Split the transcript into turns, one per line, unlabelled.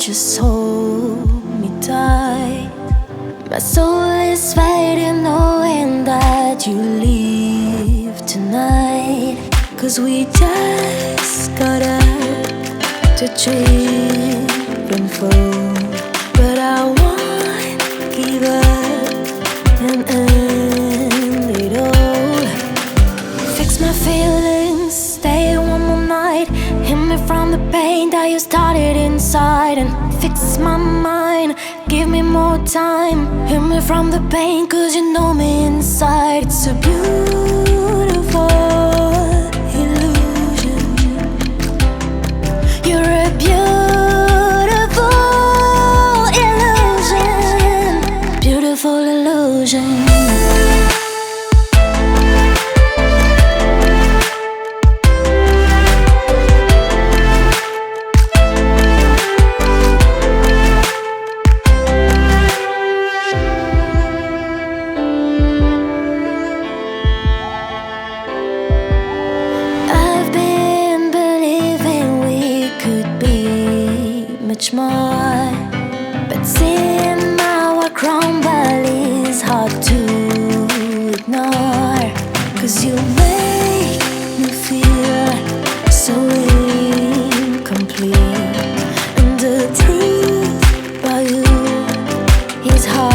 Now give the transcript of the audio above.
just hold me tight. My soul is fading, knowing that you leave tonight. 'Cause we just got up to trip and fall, but I won't give up and end it all. Fix my feelings, stay one more night. Hit me from the pain that you started inside, and fix my mind, give me more time. Hit me from the pain, 'cause you know me inside. It's a beautiful illusion. You're a beautiful illusion. Beautiful illusion. More, but seeing our crumble is hard to ignore. 'Cause you make me feel so incomplete, and the truth about you is hard